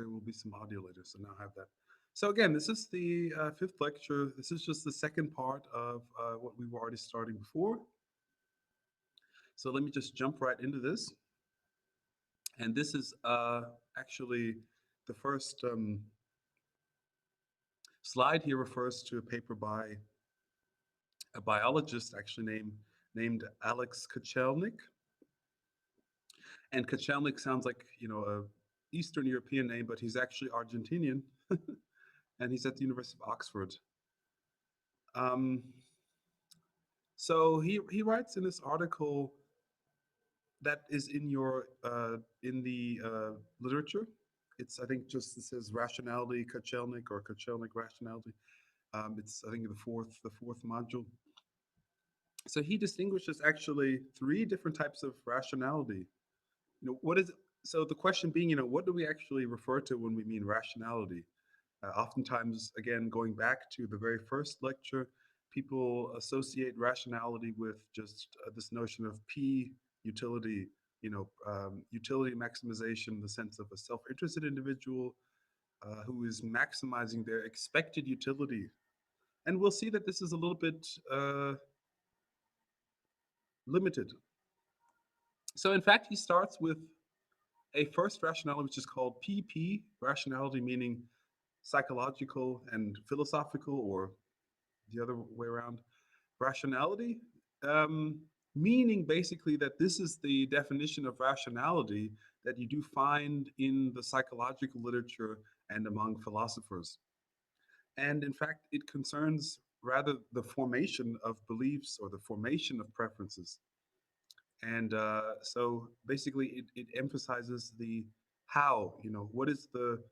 there will be some audio later, so now I have that. So again, this is the fifth lecture. This is just the second part of what we were already starting before. So let me just jump right into this. And this is actually the first slide here refers to a paper by a biologist actually named Alex Kochelnik. And Kochelnik sounds like, a Eastern European name, but he's actually Argentinian, and he's at the University of Oxford. Um, so he writes in this article that is in the literature. It's, I think, just it says rationality Kochelnik or Kochelnik rationality. It's, I think, the fourth module. So he distinguishes actually three different types of rationality. What is so the question being, what do we actually refer to when we mean rationality? Oftentimes, again, going back to the very first lecture, people associate rationality with just this notion of P utility, utility maximization in the sense of a self-interested individual who is maximizing their expected utility. And we'll see that this is a little bit limited. So in fact, he starts with a first rationality, which is called PP rationality, meaning psychological and philosophical, or the other way around, rationality, meaning basically that this is the definition of rationality that you do find in the psychological literature and among philosophers. And in fact, it concerns rather the formation of beliefs or the formation of preferences. And so basically, it emphasizes the how, what is the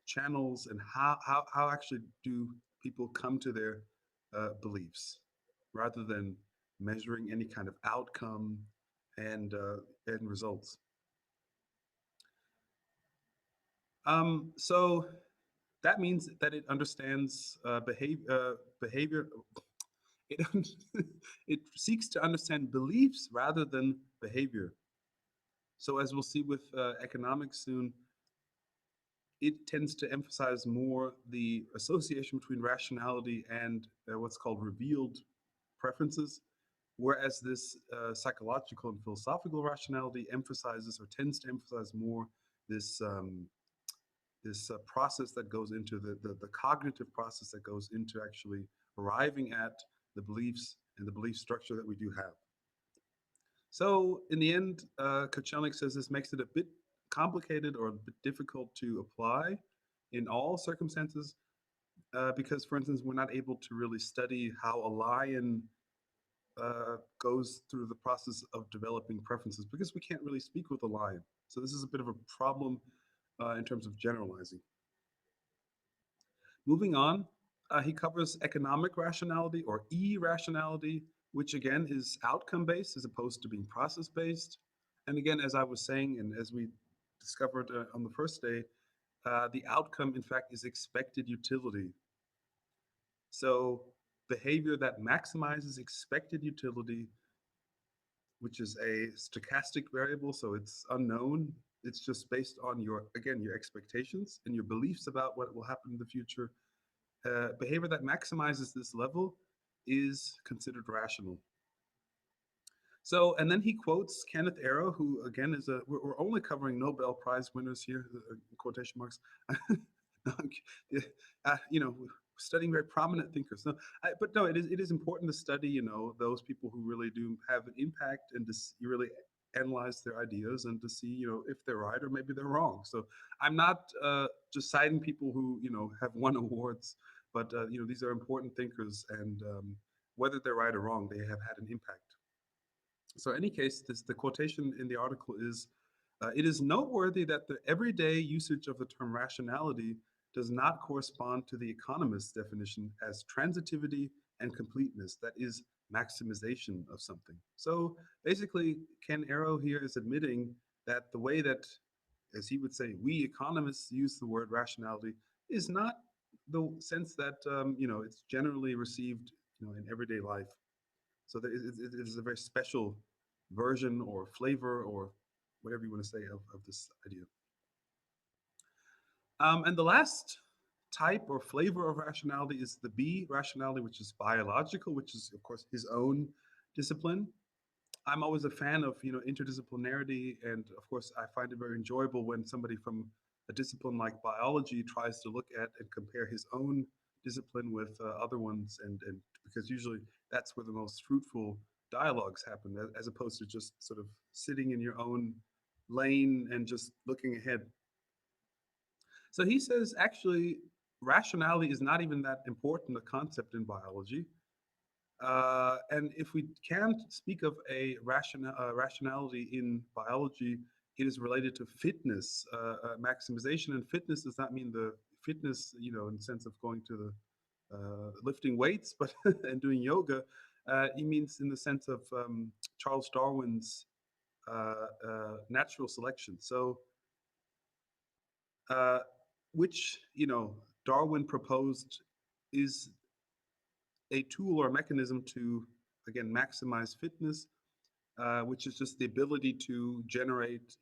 channels and how actually do people come to their beliefs rather than measuring any kind of outcome and results. So that means that it understands behavior. It, it seeks to understand beliefs rather than behavior. So as we'll see with economics soon, it tends to emphasize more the association between rationality and what's called revealed preferences, whereas this psychological and philosophical rationality emphasizes or tends to emphasize more this process that goes into the cognitive process that goes into actually arriving at the beliefs and the belief structure that we do have. So in the end, Kochelnik says this makes it a bit complicated or a bit difficult to apply in all circumstances because, for instance, we're not able to really study how a lion goes through the process of developing preferences because we can't really speak with a lion. So this is a bit of a problem in terms of generalizing. Moving on, he covers economic rationality or irrationality, which again is outcome-based as opposed to being process-based. And again, as I was saying, and as we discovered on the first day, the outcome, in fact, is expected utility. So behavior that maximizes expected utility, which is a stochastic variable, so it's unknown. It's just based on your expectations and your beliefs about what will happen in the future. Behavior that maximizes this level is considered rational. So, and then he quotes Kenneth Arrow, who again is we're only covering Nobel Prize winners here, quotation marks. Studying very prominent thinkers. No, but no, it is important to study, those people who really do have an impact and you really analyze their ideas and to see, if they're right or maybe they're wrong. So I'm not just citing people who, have won awards, but, these are important thinkers and whether they're right or wrong, they have had an impact. So in any case, the quotation in the article is, it is noteworthy that the everyday usage of the term rationality does not correspond to the economist's definition as transitivity and completeness, that is, maximization of something. So basically, Ken Arrow here is admitting that the way that, as he would say, we economists use the word rationality is not the sense that, it's generally received, in everyday life. So it is a very special version or flavor or whatever you want to say of this idea. And the last type or flavor of rationality is the B rationality, which is biological, which is of course his own discipline. I'm always a fan of interdisciplinarity, and of course I find it very enjoyable when somebody from a discipline like biology tries to look at and compare his own discipline with other ones, and because usually that's where the most fruitful dialogues happen, as opposed to just sort of sitting in your own lane and just looking ahead. So he says actually rationality is not even that important a concept in biology. And if we can't speak of a rationality in biology, it is related to fitness, maximization. And fitness does not mean the fitness, in the sense of going to the lifting weights, but and doing yoga. It means in the sense of Charles Darwin's natural selection. So, uh, which Darwin proposed is a tool or mechanism to again maximize fitness, which is just the ability to generate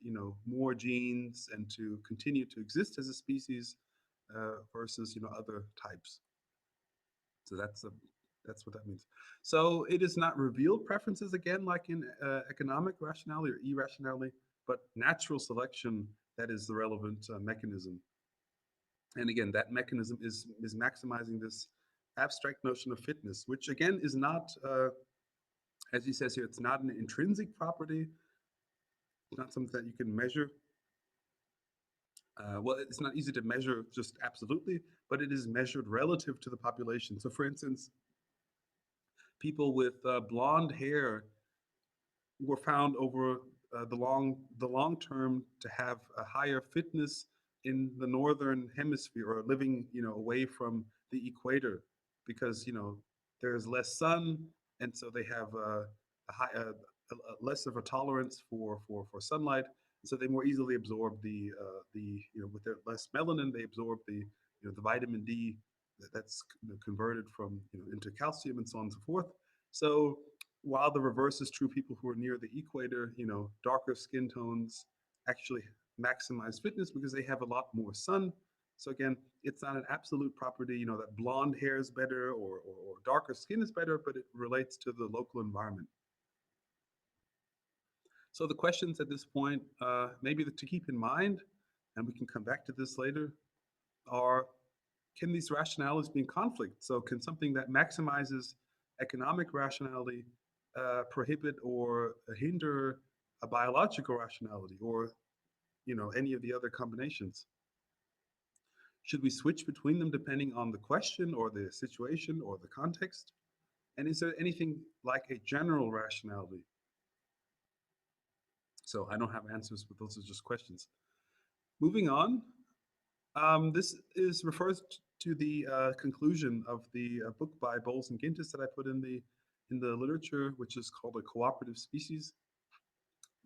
more genes and to continue to exist as a species versus other types. So that's what that means. So it is not revealed preferences again, like in economic rationality or irrationality, but natural selection that is the relevant mechanism. And again, that mechanism is maximizing this abstract notion of fitness, which again is not, as he says here, it's not an intrinsic property. It's not something that you can measure. Well, it's not easy to measure just absolutely, but it is measured relative to the population. So, for instance, people with blonde hair were found over the long term to have a higher fitness in the northern hemisphere, or living away from the equator, because there's less sun, and so they have less of a tolerance for sunlight, so they more easily absorb the with their less melanin, they absorb the vitamin D that's converted from into calcium and so on and so forth. So while the reverse is true, people who are near the equator, darker skin tones actually maximize fitness because they have a lot more sun. So again, it's not an absolute property, that blonde hair is better, or darker skin is better, but it relates to the local environment. So the questions at this point, maybe to keep in mind, and we can come back to this later, are: can these rationalities be in conflict? So can something that maximizes economic rationality prohibit or hinder a biological rationality, or any of the other combinations? Should we switch between them depending on the question or the situation or the context? And is there anything like a general rationality? So I don't have answers, but those are just questions. Moving on, this is refers to the conclusion of the book by Bowles and Gintis that I put in the literature, which is called A Cooperative Species.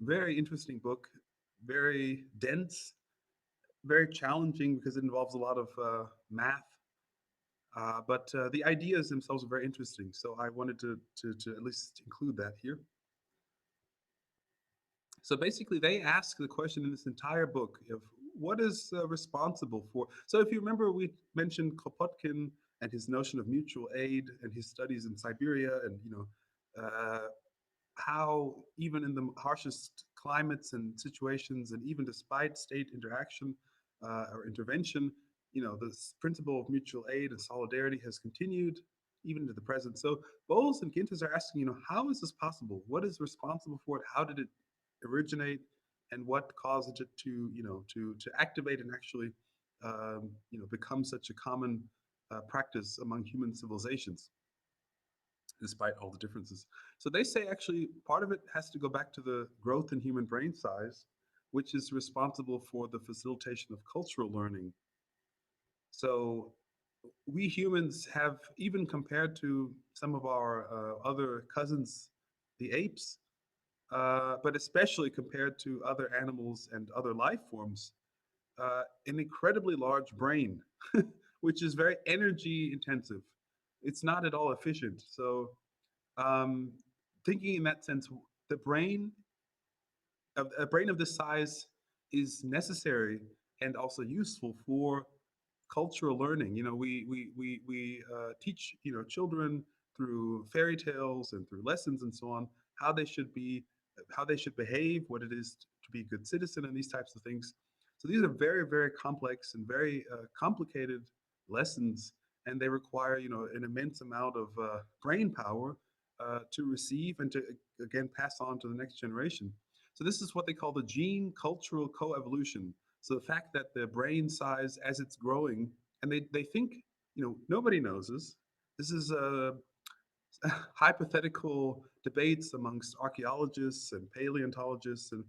Very interesting book, very dense, very challenging because it involves a lot of math. But the ideas themselves are very interesting, so I wanted to at least include that here. So basically, they ask the question in this entire book of what is responsible for. So if you remember, we mentioned Kropotkin and his notion of mutual aid and his studies in Siberia, and how even in the harshest climates and situations, and even despite state interaction or intervention, this principle of mutual aid and solidarity has continued even to the present. So Bowles and Gintis are asking, how is this possible? What is responsible for it? How did it originate, and what caused it to to activate and actually become such a common practice among human civilizations, despite all the differences? So they say actually part of it has to go back to the growth in human brain size, which is responsible for the facilitation of cultural learning. So we humans have, even compared to some of our other cousins, the apes, but especially compared to other animals and other life forms, an incredibly large brain, which is very energy intensive. It's not at all efficient. So, um, thinking in that sense, the brain a brain of this size is necessary, and also useful for cultural learning. We teach children through fairy tales and through lessons and so on how they should be, how they should behave, what it is to be a good citizen, and these types of things. So these are very, very complex and very complicated lessons, and they require an immense amount of brain power to receive and to again pass on to the next generation. So this is what they call the gene cultural coevolution. So the fact that the brain size as it's growing, and they think, nobody knows this. This is hypothetical debates amongst archaeologists and paleontologists and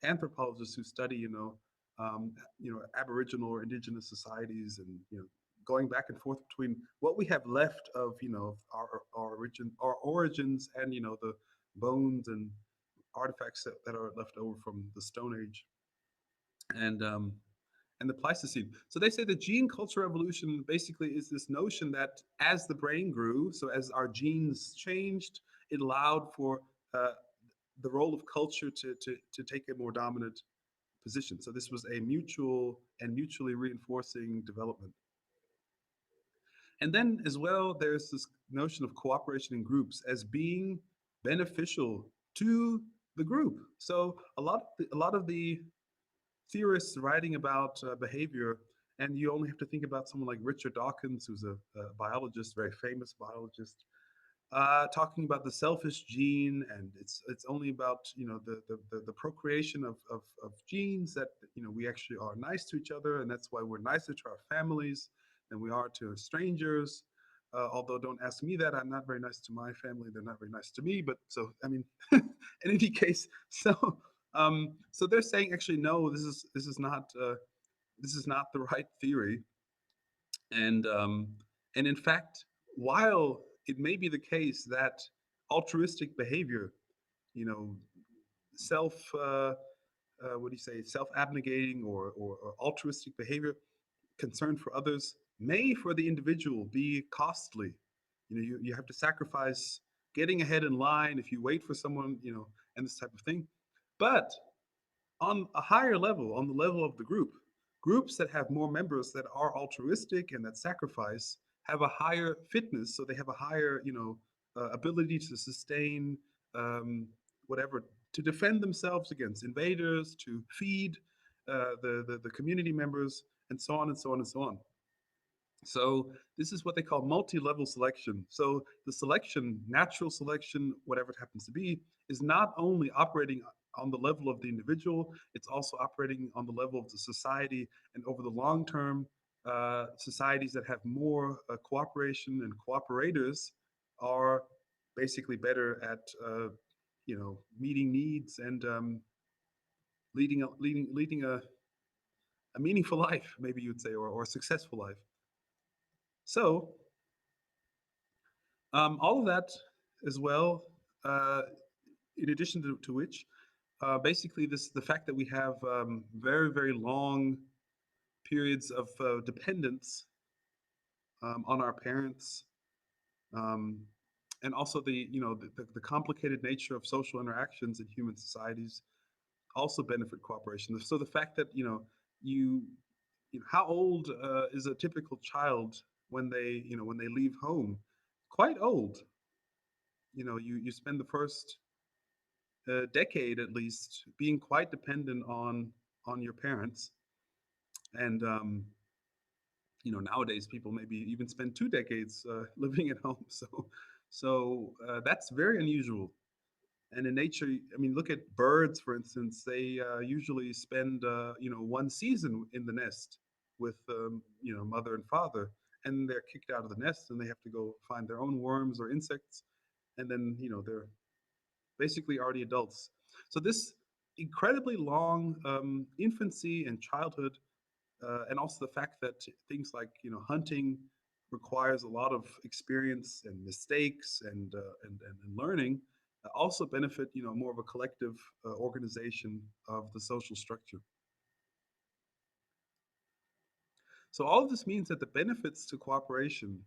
anthropologists who study, Aboriginal or indigenous societies, and going back and forth between what we have left of, our origins, and the bones and artifacts that are left over from the Stone Age, and um, and the Pleistocene. So they say the gene culture evolution basically is this notion that as the brain grew, so as our genes changed, it allowed for uh, the role of culture to take a more dominant position. So this was a mutual and mutually reinforcing development. And then as well, there's this notion of cooperation in groups as being beneficial to the group. So a lot of the theorists writing about behavior, and you only have to think about someone like Richard Dawkins, who's a biologist, very famous biologist, talking about the selfish gene, and it's only about the procreation of genes, that we actually are nice to each other, and that's why we're nicer to our families than we are to strangers. Although don't ask me that, I'm not very nice to my family. They're not very nice to me. But so I mean, in any case, so they're saying actually no, this is not the right theory, and in fact, while it may be the case that altruistic behavior, you know, self what do you say, self abnegating, or altruistic behavior, concern for others, may for the individual be costly. You have to sacrifice getting ahead in line if you wait for someone, and this type of thing. But on a higher level, on the level of the group, groups that have more members that are altruistic and that sacrifice have a higher fitness, so they have a higher, ability to sustain, um, whatever, to defend themselves against invaders, to feed the community members, and so on and so on and so on. So this is what they call multi-level selection. So the selection, natural selection, whatever it happens to be, is not only operating on the level of the individual, it's also operating on the level of the society. And over the long term, societies that have more cooperation and cooperators are basically better at, meeting needs, and leading a meaningful life, maybe you'd say, or a successful life. So all of that as well, uh, in addition to which, basically the fact that we have very, very long periods of dependence on our parents, um, and also the complicated nature of social interactions in human societies also benefit cooperation. So the fact that you, how old is a typical child when they leave home? Quite old. You spend the first decade at least being quite dependent on your parents, and nowadays people maybe even spend 2 decades living at home. So that's very unusual. And in nature, I mean, look at birds, for instance. They usually spend 1 season in the nest with mother and father, and they're kicked out of the nest and they have to go find their own worms or insects, and then they're basically already adults. So this incredibly long infancy and childhood, and also the fact that things like hunting requires a lot of experience and mistakes, and learning, also benefit more of a collective organization of the social structure. So all of this means that the benefits to cooperation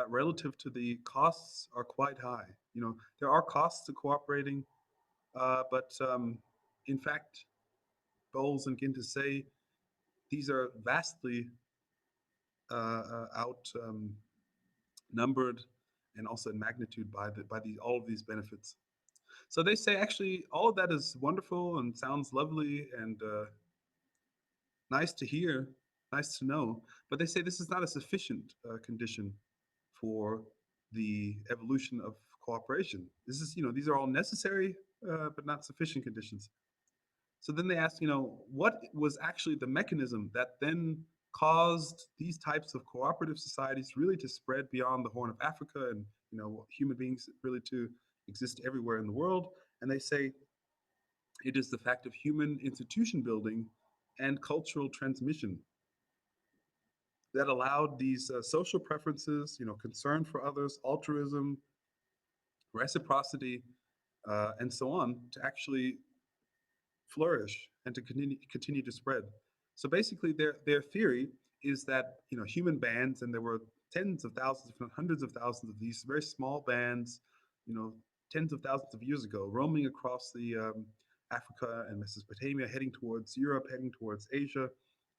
relative to the costs are quite high. There are costs to cooperating, but in fact, Bowles and Ginter say these are vastly outnumbered and also in magnitude by all of these benefits. So they say actually all of that is wonderful and sounds lovely and nice to hear, nice to know, but they say this is not a sufficient condition for the evolution of cooperation. This is, these are all necessary but not sufficient conditions. So then they asked, what was actually the mechanism that then caused these types of cooperative societies really to spread beyond the Horn of Africa and, human beings really to exist everywhere in the world? And they say it is the fact of human institution building and cultural transmission that allowed these social preferences, concern for others, altruism, reciprocity, and so on, to actually flourish and to continue to spread. So basically, their theory is that human bands, and there were tens of thousands, if not hundreds of thousands of these very small bands, you know, tens of thousands of years ago, roaming across the Africa and Mesopotamia, heading towards Europe, heading towards Asia.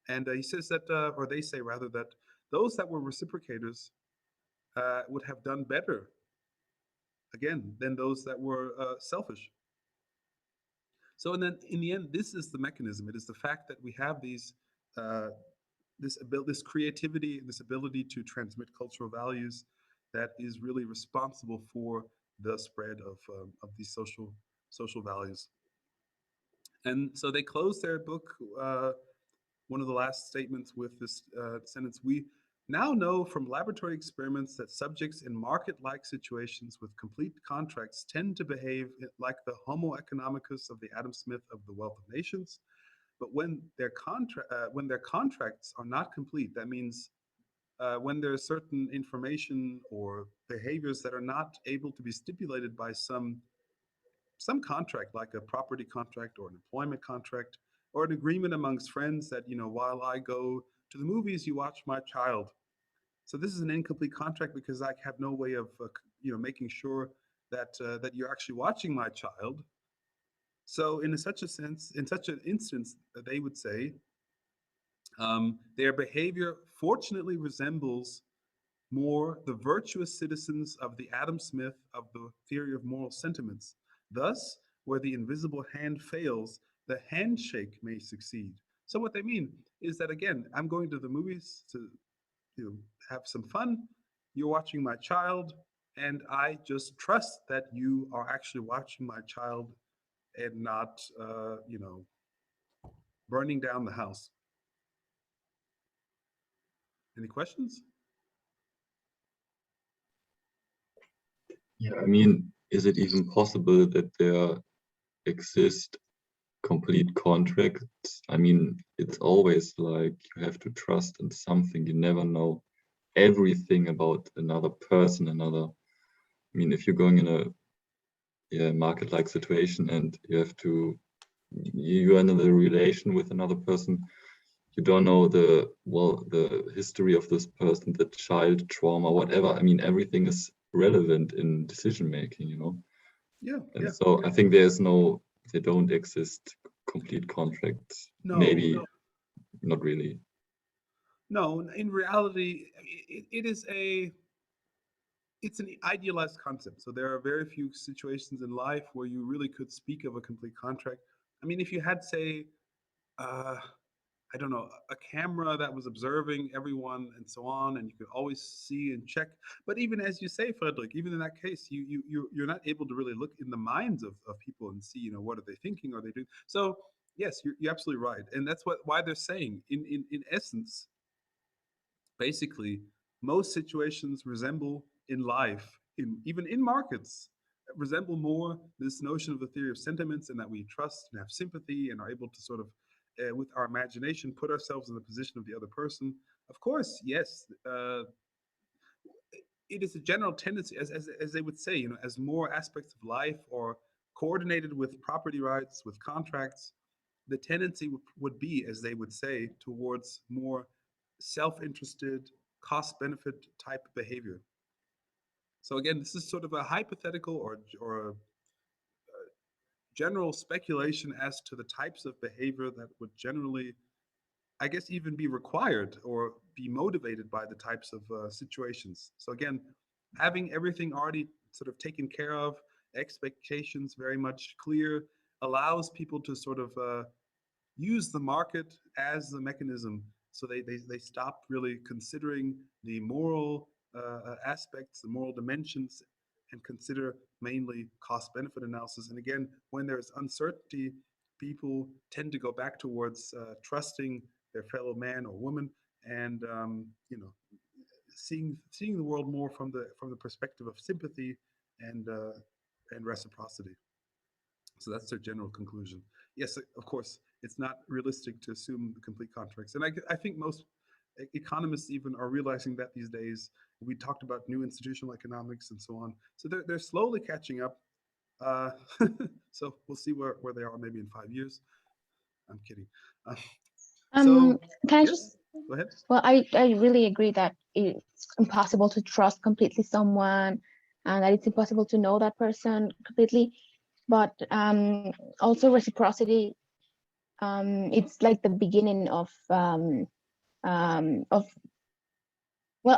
And he says that, or they say rather, that those that were reciprocators would have done better, again, than those that were selfish. So, and then in the end, this is the mechanism. It is the fact that we have uh, this creativity, this ability to transmit cultural values, that is really responsible for the spread of these social values. And so they close their book, one of the last statements, with this sentence: "We now know from laboratory experiments that subjects in market-like situations with complete contracts tend to behave like the Homo economicus of the Adam Smith of the Wealth of Nations. But when their contracts are not complete, that means when there is certain information or behaviors that are not able to be stipulated by some contract, like a property contract or an employment contract or an agreement amongst friends that, while I go to the movies, you watch my child. So this is an incomplete contract because I have no way of, making sure that you're actually watching my child. So in such a sense, in such an instance, they would say their behavior fortunately resembles more the virtuous citizens of the Adam Smith of the theory of moral sentiments. Thus, where the invisible hand fails, the handshake may succeed." So what they mean is that, again, I'm going to the movies to have some fun. You're watching my child, and I just trust that you are actually watching my child and not, burning down the house. Any questions? Yeah, I mean, is it even possible that there exist complete contracts? I mean, it's always like you have to trust in something. You never know everything about another person, I mean, if you're going in a market-like situation and you are in a relation with another person, you don't know the history of this person, the child trauma, whatever. I mean, everything is relevant in decision making, Yeah, And yeah. so I think they don't exist complete contracts. No, Maybe not really. no. In reality, it's an idealized concept. So there are very few situations in life where you really could speak of a complete contract. I mean, if you had, say, uh, I don't know, a camera that was observing everyone and so on, and you could always see and check. But even as you say, Frederick, even in that case, you're not able to really look in the minds of people and see, what are they thinking, are they doing? So yes, you're absolutely right, and that's why they're saying, in essence, basically, most situations resemble in life, even in markets, resemble more this notion of the theory of sentiments, and that we trust and have sympathy and are able to sort of, with our imagination, put ourselves in the position of the other person. Of course, yes, it is a general tendency, as they would say, as more aspects of life are coordinated with property rights, with contracts, the tendency would be, as they would say, towards more self-interested, cost-benefit type behavior. So again, this is sort of a hypothetical or a general speculation as to the types of behavior that would generally I guess, even be required or be motivated by the types of situations. So again, having everything already sort of taken care of, expectations very much clear, allows people to sort of use the market as the mechanism. So they stop really considering the moral aspects, the moral dimensions, and consider mainly cost benefit analysis. And again, when there's uncertainty, people tend to go back towards trusting their fellow man or woman, and seeing the world more from the perspective of sympathy and reciprocity. So that's their general conclusion. Yes, of course, it's not realistic to assume the complete contracts. And I think most economists even are realizing that these days. We talked about new institutional economics and so on. So they're slowly catching up. Uh, so we'll see where they are maybe in 5 years. I'm kidding. Uh, Um, so, can I yes, just, go ahead. well, I really agree that it's impossible to trust completely someone and that it's impossible to know that person completely. But also reciprocity, it's like the beginning of, well,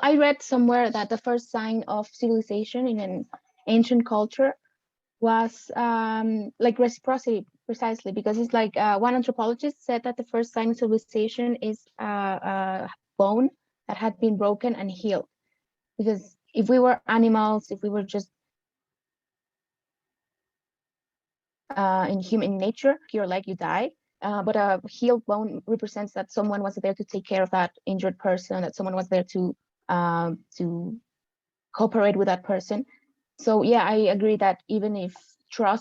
I read somewhere that the first sign of civilization in an ancient culture was like reciprocity, precisely because it's like one anthropologist said that the first sign of civilization is a bone that had been broken and healed. Because if we were animals, if we were just in nature, your leg, you die. But a healed bone represents that someone was there to take care of that injured person, that someone was there to cooperate with that person. So yeah, I agree that even if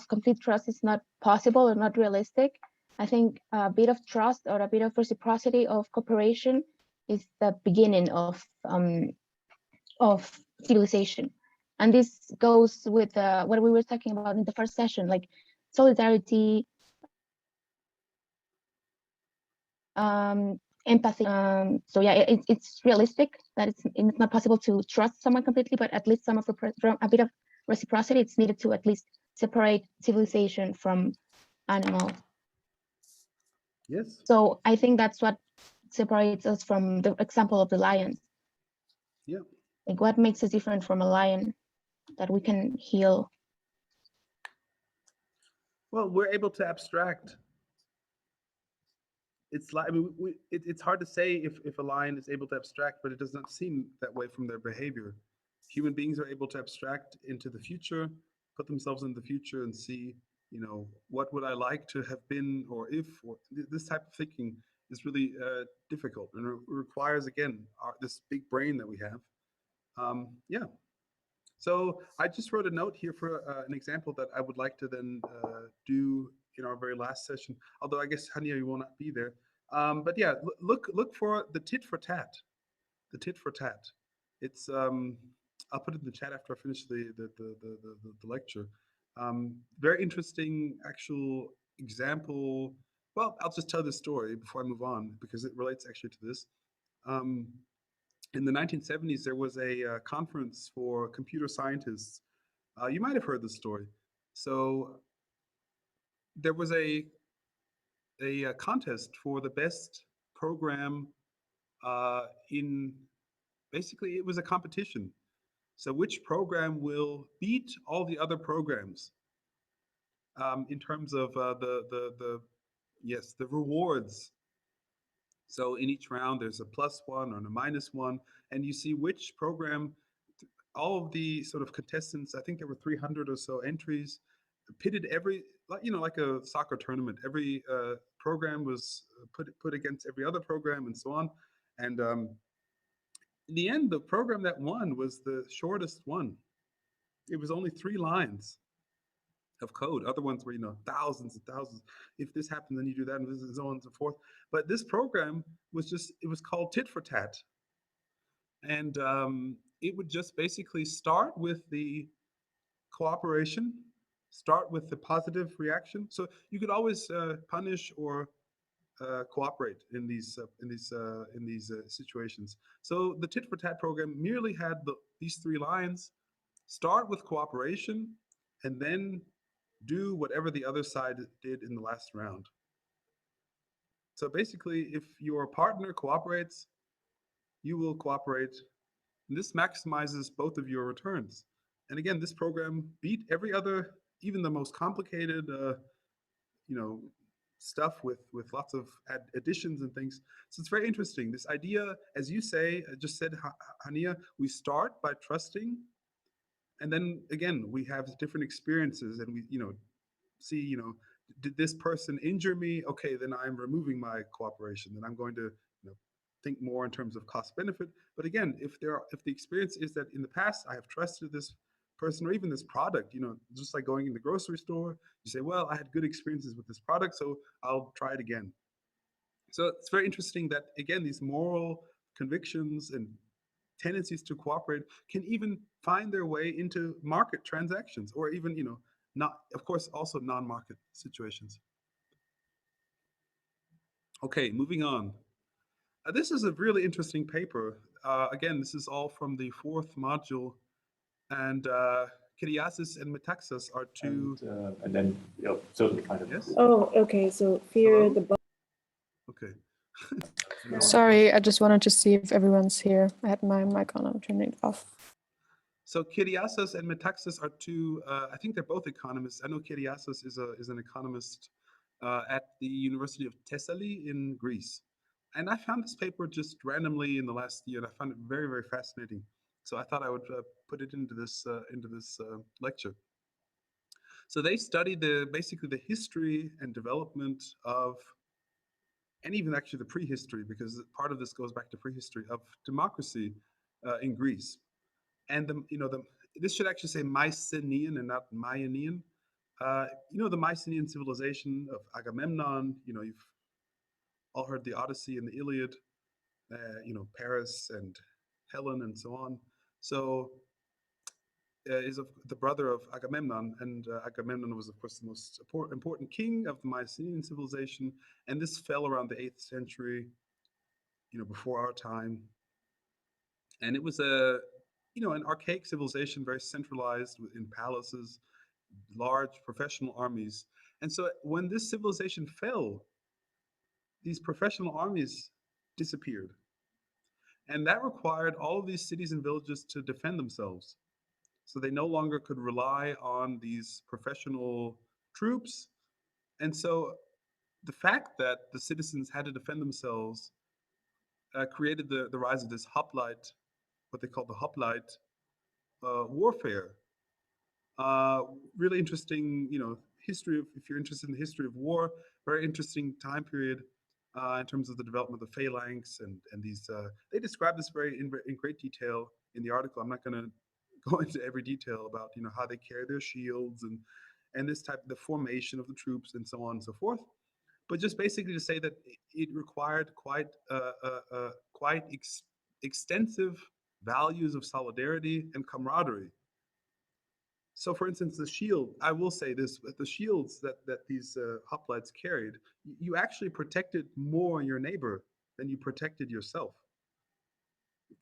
complete trust is not possible or not realistic, I think a bit of trust or a bit of reciprocity of cooperation is the beginning of civilization. And this goes with what we were talking about in the first session, like solidarity, empathy. So yeah, it's realistic that it's not possible to trust someone completely, but at least a bit of reciprocity it's needed to at least separate civilization from animals. Yes. So I think that's what separates us from the example of the lions. Yeah. Like what makes us different from a lion that we can heal? Well, we're able to abstract. It's like, I mean, it's hard to say if a lion is able to abstract, but it does not seem that way from their behavior. Human beings are able to abstract into the future, put themselves in the future, and see, what would I like to have been, or if, or this type of thinking is really difficult and requires, again, this big brain that we have. Yeah. So I just wrote a note here for an example that I would like to then do in our very last session. Although I guess Hania, you will not be there. But yeah, look for the tit for tat. The tit for tat. It's I'll put it in the chat after I finish the lecture. Very interesting actual example. Well, I'll just tell this story before I move on because it relates actually to this. Um, in the 1970s, there was a conference for computer scientists. You might have heard this story. So there was a contest for the best program in basically it was a competition. So which program will beat all the other programs in terms of the yes, the rewards. So in each round, there's a +1 or a -1, and you see which program all of the sort of contestants, I think there were 300 or so entries, pitted every, like a soccer tournament. Every program was put against every other program and so on. And in the end, the program that won was the shortest one. It was only 3 lines of code. Other ones were, thousands and thousands. If this happened, then you do that, and so on and so forth. But this program it was called tit for tat. And it would just basically start with the cooperation, start with the positive reaction. So you could always punish or cooperate in these situations. So the tit for tat program merely had these 3 lines: start with cooperation, and then do whatever the other side did in the last round. So basically, if your partner cooperates, you will cooperate. And this maximizes both of your returns. And again, this program beat every other, even the most complicated, you know, stuff with lots of additions and things. So it's very interesting. This idea, as you say, just said, Hania, we start by trusting, and then again we have different experiences, and we, see, did this person injure me? Okay, then I'm removing my cooperation. Then I'm going to, think more in terms of cost benefit. But again, if the experience is that in the past I have trusted this person or even this product, just like going in the grocery store, you say, well, I had good experiences with this product, so I'll try it again. So it's very interesting that again, these moral convictions and tendencies to cooperate can even find their way into market transactions, or even, not, of course, also non-market situations. Okay, moving on. This is a really interesting paper. Again, this is all from the 4th module, and Kyriasis and Metaxas are two. And then certain kind of. Yes? Oh, okay. So fear Hello? the. Okay. Sorry, I just wanted to see if everyone's here. I had my mic on, I'm turning it off. So Kyriasis and Metaxas are two, I think they're both economists. I know Kyriasis is an economist at the University of Thessaly in Greece. And I found this paper just randomly in the last year, and I found it very, very fascinating. So I thought I would put it into this lecture. So they studied basically the history and development of, and even actually the prehistory, because part of this goes back to prehistory, of democracy in Greece. And this should actually say Mycenaean and not Mycenaean. The Mycenaean civilization of Agamemnon. You've all heard the Odyssey and the Iliad. Paris and Helen and so on. So is the brother of Agamemnon, and Agamemnon was, of course, the most important king of the Mycenaean civilization. And this fell around the 8th century, before our time. And it was an archaic civilization, very centralized in palaces, large professional armies. And so when this civilization fell, these professional armies disappeared. And that required all of these cities and villages to defend themselves. So they no longer could rely on these professional troops. And so the fact that the citizens had to defend themselves created the rise of this hoplite, what they call the hoplite warfare. Really interesting, history of, if you're interested in the history of war, very interesting time period in terms of the development of the phalanx and these. They describe this in great detail in the article. I'm not going to go into every detail about how they carry their shields and this type, the formation of the troops and so on and so forth. But just basically to say that it required quite extensive values of solidarity and camaraderie. So, for instance, the shield, I will say this, the shields that these hoplites carried, you actually protected more your neighbor than you protected yourself.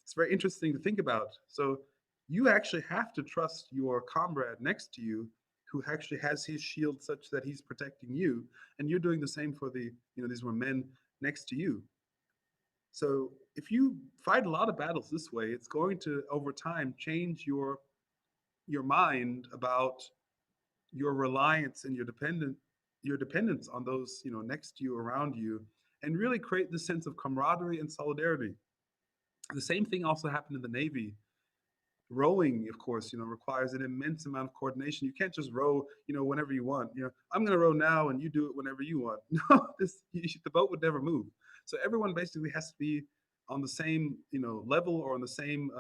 It's very interesting to think about. So you actually have to trust your comrade next to you, who actually has his shield such that he's protecting you. And you're doing the same for these were men next to you. So if you fight a lot of battles this way, it's going to, over time, change your mind about your reliance and your dependence on those next to you, around you, and really create this sense of camaraderie and solidarity. The same thing also happened in the Navy. Rowing, of course, requires an immense amount of coordination. You can't just row, whenever you want. I'm going to row now, and you do it whenever you want. No, the boat would never move. So everyone basically has to be on the same, level, or on the same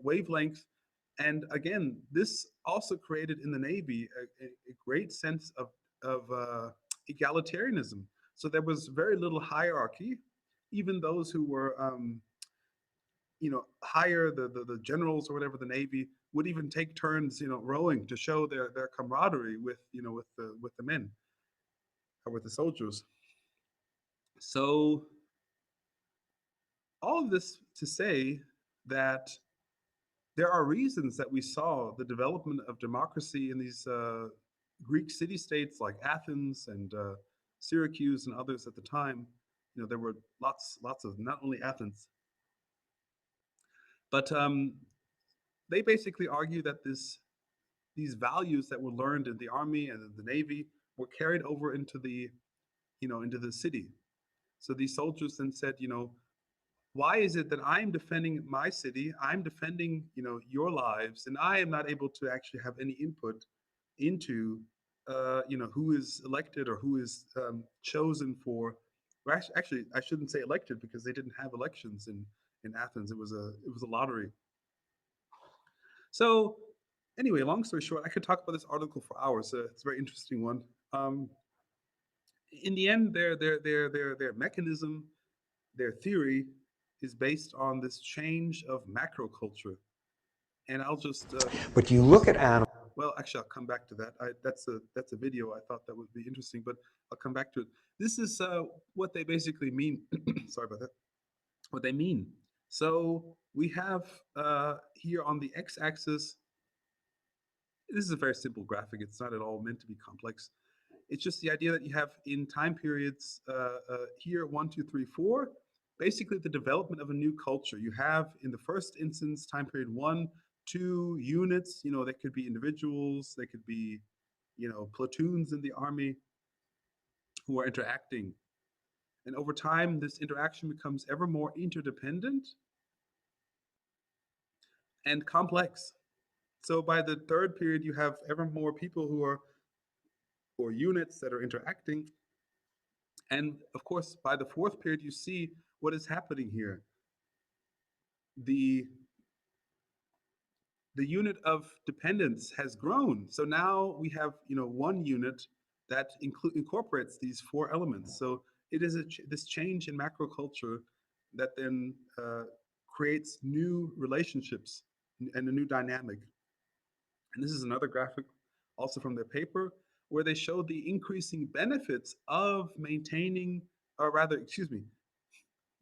wavelength. And again, this also created in the Navy a great sense of egalitarianism. So there was very little hierarchy. Even those who were hire the generals or whatever, the Navy would even take turns, rowing to show their camaraderie with the men or with the soldiers. So all of this to say that there are reasons that we saw the development of democracy in these Greek city-states like Athens and Syracuse and others at the time, there were lots of, not only Athens, but they basically argue that these values that were learned in the army and in the navy were carried over into the into the city. So these soldiers then said, why is it that I'm defending my city, I'm defending your lives, and I am not able to actually have any input into who is elected or who is chosen for. Well, actually, I shouldn't say elected, because they didn't have elections in Athens. It was a lottery. So anyway, long story short, I could talk about this article for hours. It's a very interesting one. In the end, their mechanism, their theory, is based on this change of macro culture. And I'll just But you look at animals. well, actually, I'll come back to that. That's a video. I thought that would be interesting, but I'll come back to it. This is what they basically mean. Sorry about that. What they mean. So we have here on the x-axis, this is a very simple graphic. It's not at all meant to be complex. It's just the idea that you have in time periods here, 1, 2, 3, 4, basically the development of a new culture. You have, in the first instance, time period 1, 2 units. They could be individuals, they could be, platoons in the army who are interacting. And over time, this interaction becomes ever more interdependent and complex. So by the third period, you have ever more people who are, or units that are interacting. And of course, by the fourth period, you see what is happening here. The unit of dependence has grown. So now we have, one unit that incorporates these 4 elements. So it is this change in macro culture that then creates new relationships and a new dynamic. And this is another graphic also from their paper, where they show the increasing benefits of maintaining, or rather, excuse me,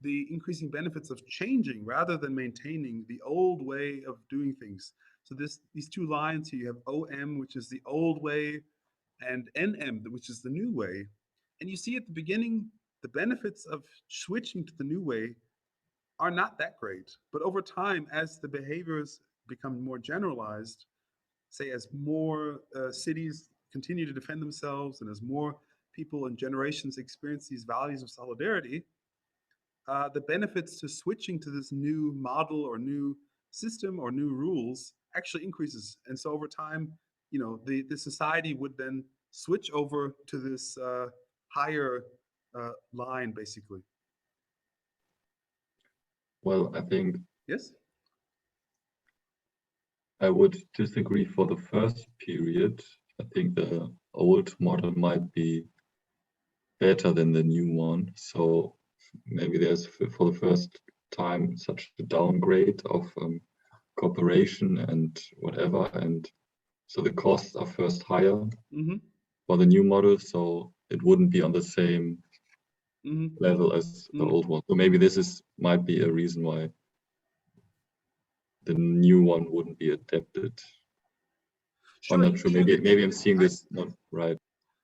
the increasing benefits of changing rather than maintaining the old way of doing things. So these 2 lines here, you have OM, which is the old way, and NM, which is the new way. And you see at the beginning, the benefits of switching to the new way are not that great. But over time, as the behaviors become more generalized, say as more cities continue to defend themselves and as more people and generations experience these values of solidarity, the benefits to switching to this new model or new system or new rules actually increases. And so over time, the society would then switch over to this higher line, basically. Well, I think Yes? I would disagree for the first period. I think the old model might be better than the new one. So maybe there's for the first time such a downgrade of cooperation and whatever. And so the costs are first higher for the new model. So it wouldn't be on the same level as the old one. So maybe this might be a reason why the new one wouldn't be adapted. Sure, I'm not sure. Maybe I'm seeing this not right.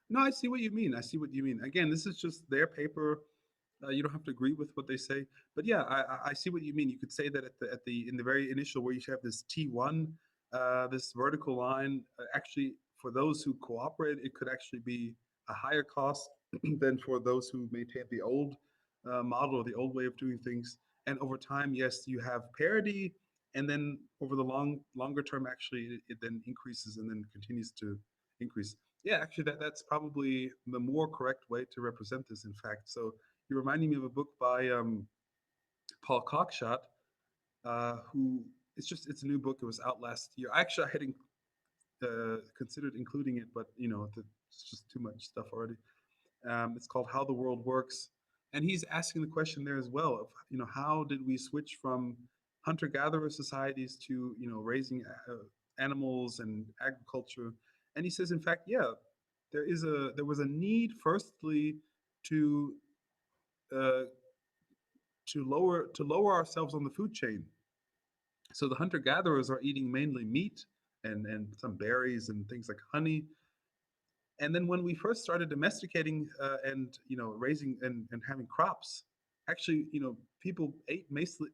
No, I see what you mean. I see what you mean. Again, this is just their paper. You don't have to agree with what they say, but yeah, I see what you mean. You could say that in the very initial, where you have this T1, this vertical line. Actually, for those who cooperate, it could actually be a higher cost than for those who maintain the old model or the old way of doing things. And over time, yes, you have parity, and then over the longer term, actually, it then increases and then continues to increase. Yeah, actually, that's probably the more correct way to represent this, in fact. So you're reminding me of a book by Paul Cockshott, who it's a new book. It was out last year. Actually, I had considered including it, but it's just too much stuff already. It's called How the World Works, and he's asking the question there as well of how did we switch from hunter-gatherer societies to raising animals and agriculture. And he says, in fact, yeah, there was a need, firstly, to lower ourselves on the food chain. So the hunter-gatherers are eating mainly meat and some berries and things like honey. And then when we first started domesticating and raising and having crops, actually people ate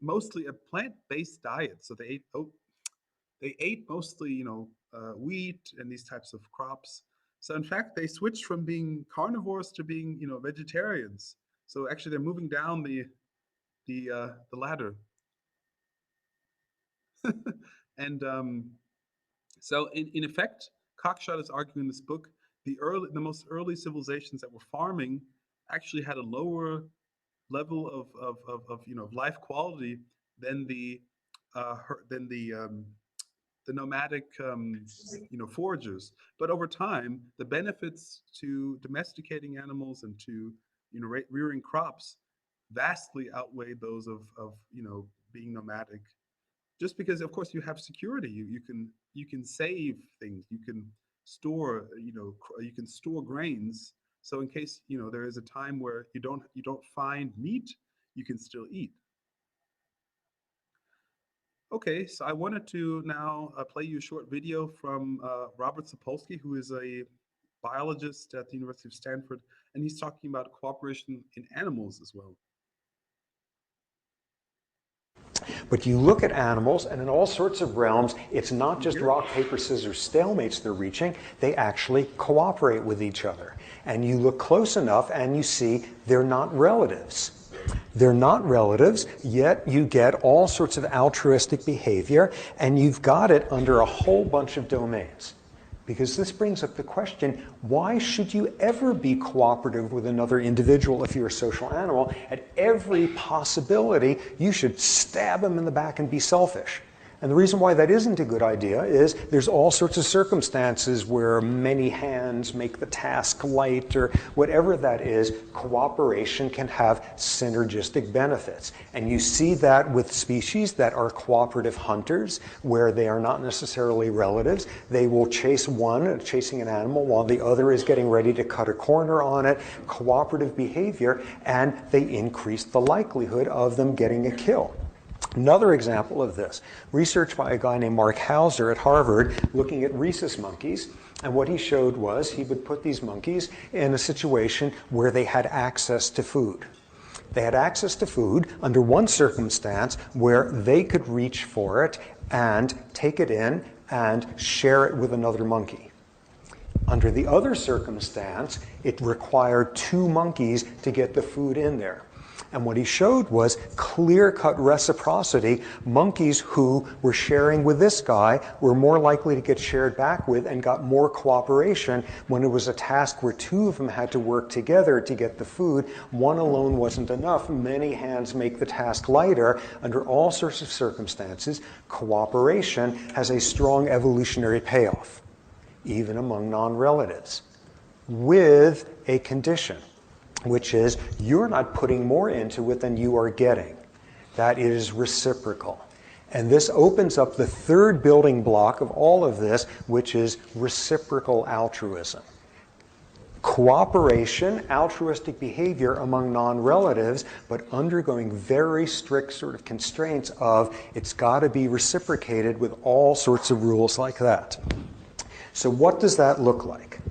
mostly a plant-based diet. So they ate mostly wheat and these types of crops. So in fact, they switched from being carnivores to being vegetarians. So actually, they're moving down the ladder. And so in effect, Cockshott is arguing in this book, the most early civilizations that were farming actually had a lower level of life quality than the nomadic foragers. But over time, the benefits to domesticating animals and to rearing crops vastly outweighed those of being nomadic. Just because, of course, you have security, you can save things, you can store you can store grains. So in case there is a time where you don't find meat, you can still eat. Okay, so I wanted to now play you a short video from Robert Sapolsky, who is a biologist at the University of Stanford, and he's talking about cooperation in animals as well. But you look at animals, and in all sorts of realms, it's not just rock, paper, scissors, stalemates they're reaching. They actually cooperate with each other. And you look close enough, and you see they're not relatives. They're not relatives, yet you get all sorts of altruistic behavior, and you've got it under a whole bunch of domains. Because this brings up the question, why should you ever be cooperative with another individual if you're a social animal? At every possibility, you should stab them in the back and be selfish. And the reason why that isn't a good idea is there's all sorts of circumstances where many hands make the task light, or whatever that is. Cooperation can have synergistic benefits. And you see that with species that are cooperative hunters, where they are not necessarily relatives. They will chase one, chasing an animal, while the other is getting ready to cut a corner on it. Cooperative behavior, and they increase the likelihood of them getting a kill. Another example of this, research by a guy named Mark Hauser at Harvard looking at rhesus monkeys. And what he showed was he would put these monkeys in a situation where they had access to food. They had access to food under one circumstance where they could reach for it and take it in and share it with another monkey. Under the other circumstance, it required two monkeys to get the food in there. And what he showed was clear-cut reciprocity. Monkeys who were sharing with this guy were more likely to get shared back with and got more cooperation when it was a task where two of them had to work together to get the food. One alone wasn't enough. Many hands make the task lighter. Under all sorts of circumstances, cooperation has a strong evolutionary payoff, even among non-relatives, with a condition, which is you're not putting more into it than you are getting. That is reciprocal. And this opens up the third building block of all of this, which is reciprocal altruism. Cooperation, altruistic behavior among non-relatives, but undergoing very strict sort of constraints of it's got to be reciprocated with all sorts of rules like that. So what does that look like?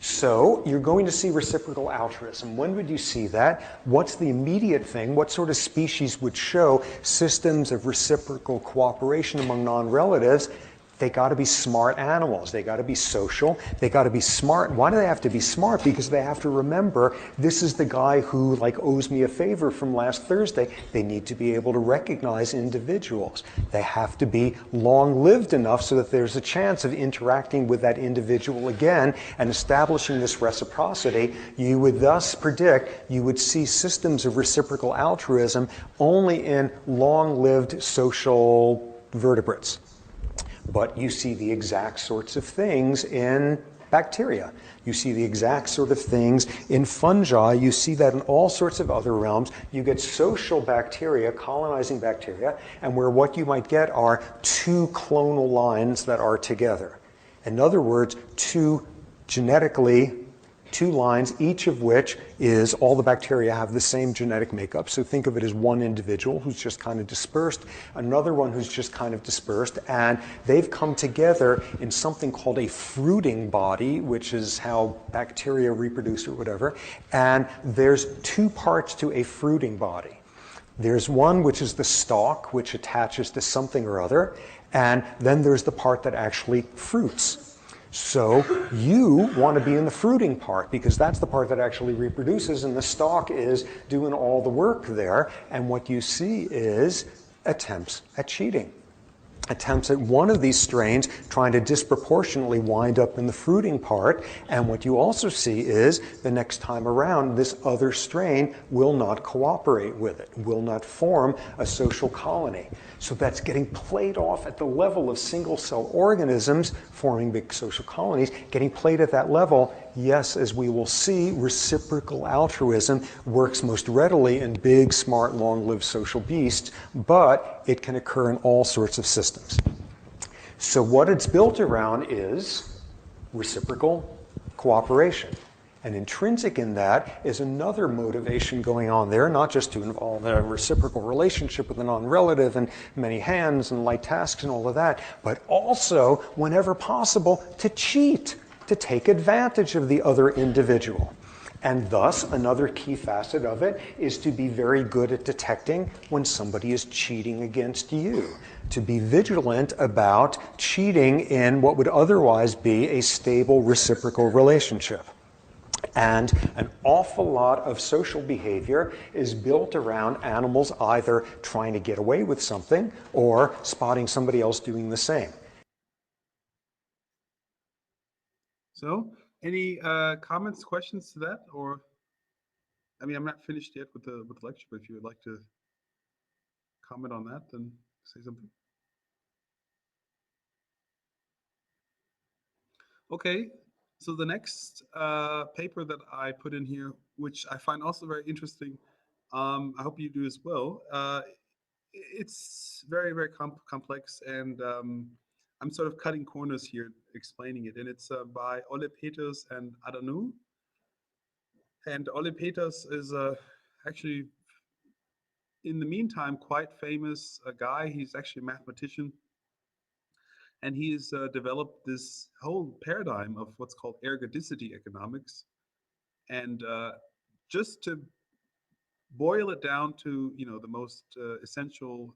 So you're going to see reciprocal altruism. When would you see that? What's the immediate thing? What sort of species would show systems of reciprocal cooperation among non-relatives? They got to be smart animals. They got to be social. They got to be smart. Why do they have to be smart? Because they have to remember this is the guy who owes me a favor from last Thursday. They need to be able to recognize individuals. They have to be long-lived enough so that there's a chance of interacting with that individual again and establishing this reciprocity. You would thus predict you would see systems of reciprocal altruism only in long-lived social vertebrates. But you see the exact sorts of things in bacteria. You see the exact sort of things in fungi. You see that in all sorts of other realms. You get social bacteria, colonizing bacteria, and where what you might get are two clonal lines that are together. In other words, two 2 lines, each of which is all the bacteria have the same genetic makeup. So think of it as one individual who's just kind of dispersed, another one who's just kind of dispersed, and they've come together in something called a fruiting body, which is how bacteria reproduce or whatever. And there's 2 parts to a fruiting body. There's one which is the stalk, which attaches to something or other, and then there's the part that actually fruits. So you want to be in the fruiting part because that's the part that actually reproduces, and the stalk is doing all the work there. And what you see is attempts at cheating. Attempts at one of these strains trying to disproportionately wind up in the fruiting part. And what you also see is the next time around, this other strain will not cooperate with it, will not form a social colony. So that's getting played off at the level of single cell organisms forming big social colonies, getting played at that level. Yes, as we will see, reciprocal altruism works most readily in big, smart, long-lived social beasts, but it can occur in all sorts of systems. So what it's built around is reciprocal cooperation. And intrinsic in that is another motivation going on there, not just to involve a reciprocal relationship with a non-relative and many hands and light tasks and all of that, but also, whenever possible, to cheat, to take advantage of the other individual. And thus, another key facet of it is to be very good at detecting when somebody is cheating against you, to be vigilant about cheating in what would otherwise be a stable reciprocal relationship. And an awful lot of social behavior is built around animals either trying to get away with something or spotting somebody else doing the same. So, any comments, questions to that? Or, I mean, I'm not finished yet with the lecture, but if you would like to comment on that, then say something. Okay. So the next paper that I put in here, which I find also very interesting, I hope you do as well. It's very, very complex, and I'm sort of cutting corners here explaining it. And it's by Ole Peters and Adanu. And Ole Peters is actually, in the meantime, quite famous guy. He's actually a mathematician. And he's developed this whole paradigm of what's called ergodicity economics. And just to boil it down to, the most essential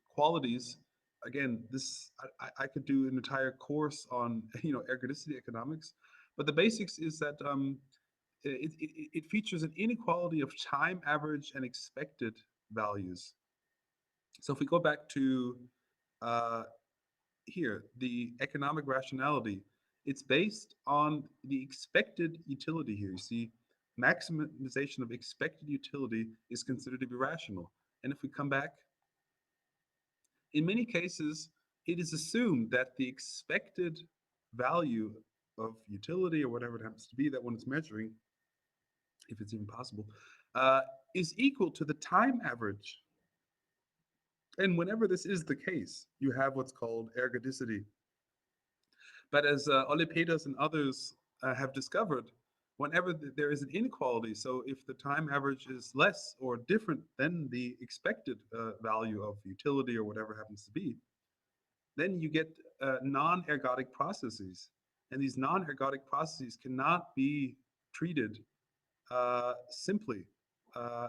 qualities, again, this I could do an entire course on, ergodicity economics. But the basics is that it features an inequality of time average and expected values. So if we go back to here, the economic rationality, it's based on the expected utility here. You see, maximization of expected utility is considered to be rational. And if we come back, in many cases, it is assumed that the expected value of utility, or whatever it happens to be that one is measuring, if it's even possible, is equal to the time average. And whenever this is the case, you have what's called ergodicity. But as Ole Peters and others have discovered, whenever there is an inequality, so if the time average is less or different than the expected value of utility or whatever happens to be, then you get non-ergodic processes. And these non-ergodic processes cannot be treated simply.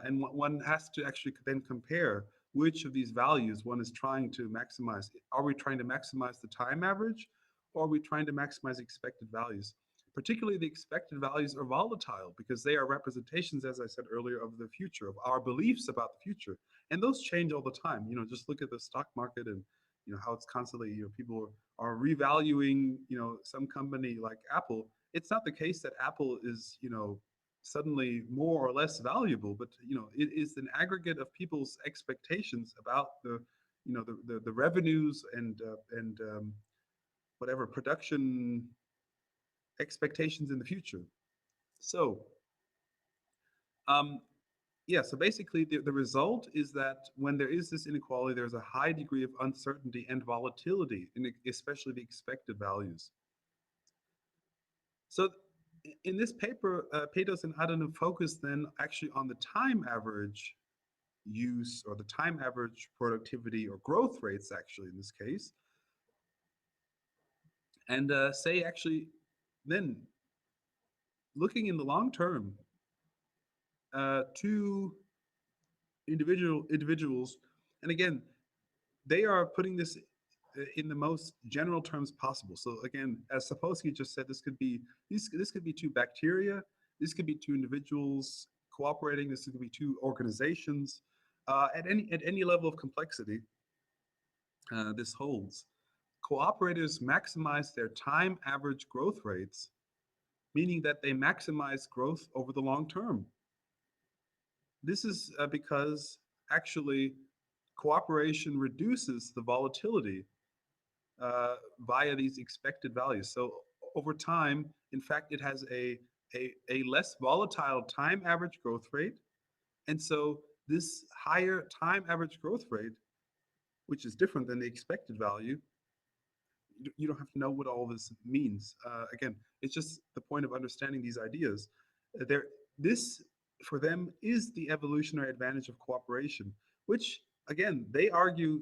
And one has to actually then compare which of these values one is trying to maximize. Are we trying to maximize the time average, or are we trying to maximize expected values? Particularly the expected values are volatile because they are representations, as I said earlier, of the future, of our beliefs about the future. And those change all the time. Just look at the stock market and how it's constantly, people are revaluing, some company like Apple. It's not the case that Apple is, suddenly more or less valuable, but it is an aggregate of people's expectations about the revenues and whatever production expectations in the future. So yeah, so basically the result is that when there is this inequality, there's a high degree of uncertainty and volatility in especially the expected values. So in this paper, Petos and Adano focus then actually on the time average use or the time average productivity or growth rates actually in this case. And say actually then looking in the long term, to individuals, and again, they are putting this in the most general terms possible. So again, as Sapolsky just said, this could be two bacteria, this could be two individuals cooperating, this could be two organizations. At any level of complexity, this holds. Cooperators maximize their time average growth rates, meaning that they maximize growth over the long term. This is because actually cooperation reduces the volatility via these expected values. So over time, in fact, it has a less volatile time average growth rate. And so this higher time average growth rate, which is different than the expected value, you don't have to know what all this means. Again, it's just the point of understanding these ideas. This, for them, is the evolutionary advantage of cooperation, which, again, they argue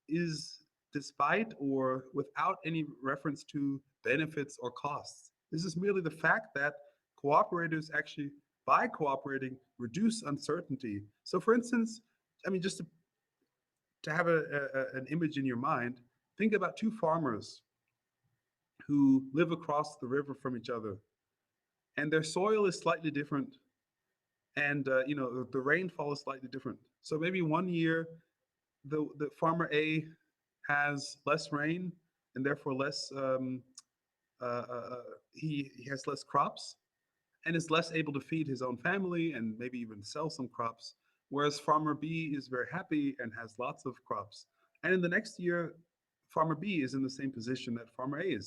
is despite or without any reference to benefits or costs. This is merely the fact that cooperators actually, by cooperating, reduce uncertainty. So for instance, I mean, just to have an image in your mind, think about two farmers who live across the river from each other, and their soil is slightly different, and the rainfall is slightly different. So maybe one year, the farmer A has less rain, and therefore he has less crops, and is less able to feed his own family, and maybe even sell some crops. Whereas farmer B is very happy and has lots of crops. And in the next year, farmer B is in the same position that farmer A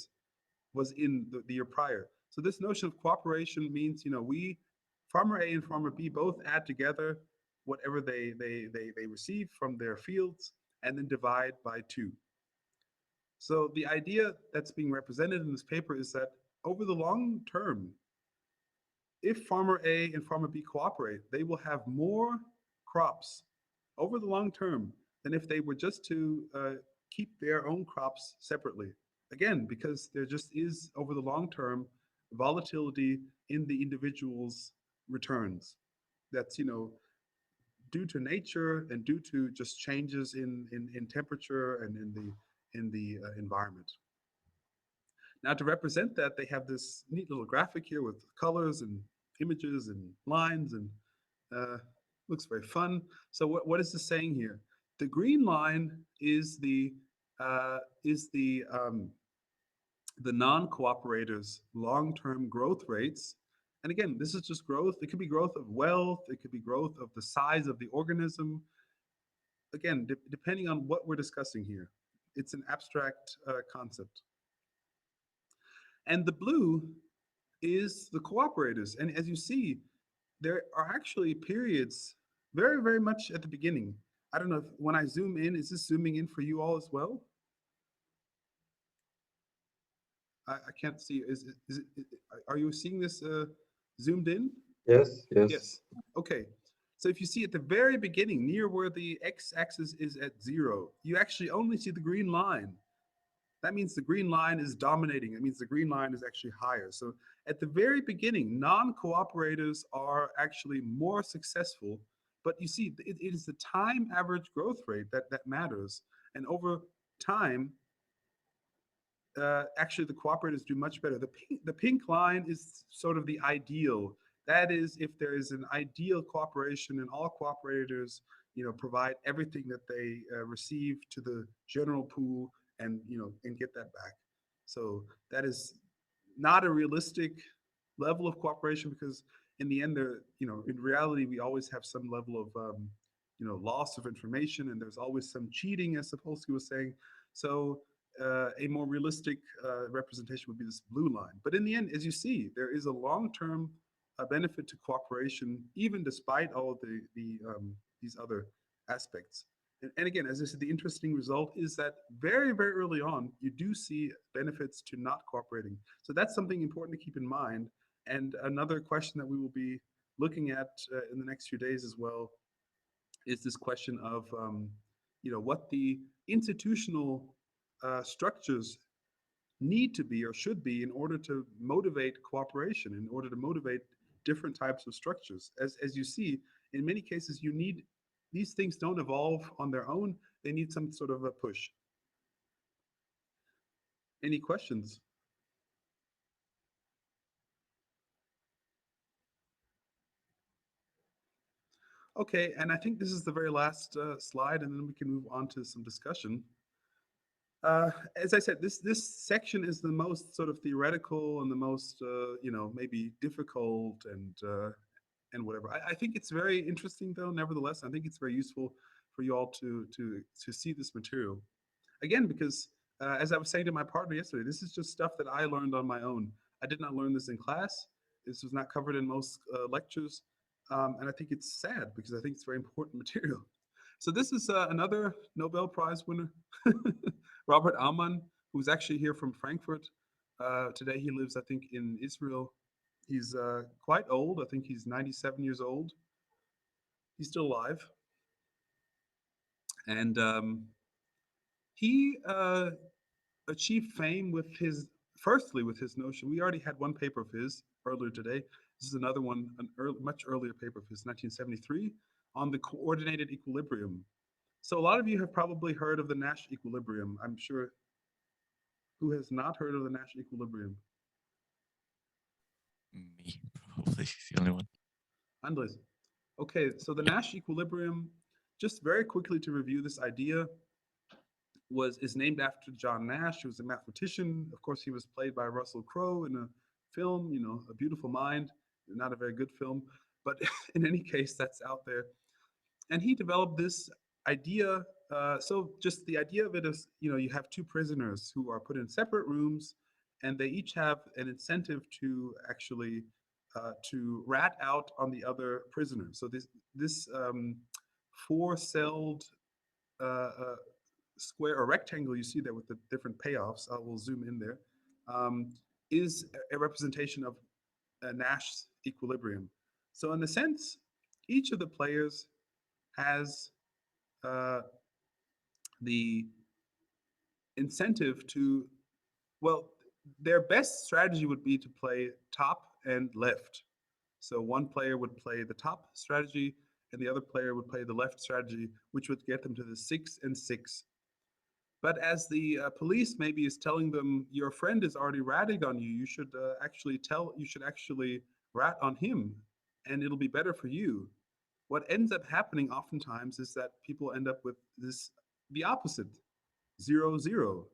was in the year prior. So this notion of cooperation means, farmer A and farmer B both add together whatever they receive from their fields and then divide by 2. So the idea that's being represented in this paper is that over the long term, if farmer A and farmer B cooperate, they will have more crops over the long term than if they were just to keep their own crops separately. Again, because there just is, over the long term, volatility in the individual's returns. That's, due to nature and due to just changes in temperature and in the environment. Now, to represent that, they have this neat little graphic here with colors and images and lines, and looks very fun. So what is this saying here? The green line is the non-cooperators' long-term growth rates. And again, this is just growth. It could be growth of wealth. It could be growth of the size of the organism. Again, depending on what we're discussing here. It's an abstract concept. And the blue is the cooperators. And as you see, there are actually periods very, very much at the beginning. I don't know if when I zoom in, is this zooming in for you all as well? I can't see. Are you seeing this zoomed in? Yes, yes. Yes. Okay. So if you see at the very beginning, near where the x-axis is at 0, you actually only see the green line. That means the green line is dominating. It means the green line is actually higher. So at the very beginning, non-cooperators are actually more successful. But you see, it is the time average growth rate that matters. And over time, actually the cooperators do much better. The pink line is sort of the ideal. That is, if there is an ideal cooperation and all cooperators, provide everything that they receive to the general pool and get that back. So that is not a realistic level of cooperation, because in the end, in reality, we always have some level of loss of information, and there's always some cheating, as Sapolsky was saying. So a more realistic representation would be this blue line. But in the end, as you see, there is a long-term benefit to cooperation, even despite all of these other aspects. And again, as I said, the interesting result is that very, very early on, you do see benefits to not cooperating. So that's something important to keep in mind. And another question that we will be looking at in the next few days as well is this question of, what the institutional structures need to be or should be in order to motivate cooperation, in order to motivate different types of structures. As you see, in many cases, these things don't evolve on their own. They need some sort of a push. Any questions? Okay, and I think this is the very last slide, and then we can move on to some discussion. As I said, this section is the most sort of theoretical and the most maybe difficult and whatever. I think it's very interesting though. Nevertheless, I think it's very useful for you all to see this material. Again, because as I was saying to my partner yesterday, this is just stuff that I learned on my own. I did not learn this in class. This was not covered in most lectures, and I think it's sad because I think it's very important material. So this is another Nobel Prize winner, Robert Aumann, who's actually here from Frankfurt. Today he lives, I think, in Israel. He's quite old. I think he's 97 years old. He's still alive. And he achieved fame with firstly with his notion. We already had one paper of his earlier today. This is another one, much earlier paper of his, 1973, on the coordinated equilibrium. So a lot of you have probably heard of the Nash equilibrium. I'm sure. Who has not heard of the Nash equilibrium? Me, probably the only one. Andres. Okay, so the Nash equilibrium, just very quickly to review this idea, is named after John Nash, who was a mathematician. Of course, he was played by Russell Crowe in a film, A Beautiful Mind. Not a very good film, but in any case, that's out there. And he developed this idea. So just the idea of it is, you have two prisoners who are put in separate rooms, and they each have an incentive to actually to rat out on the other prisoner. So this four-celled square or rectangle you see there with the different payoffs, I will zoom in there, is a representation of a Nash equilibrium. So in a sense, each of the players has the incentive to, well, their best strategy would be to play top and left. So one player would play the top strategy and the other player would play the left strategy, which would get them to the 6 and 6. But as the police maybe is telling them, your friend is already ratting on you, you should actually rat on him and it'll be better for you. What ends up happening oftentimes is that people end up with the opposite, 0, 0.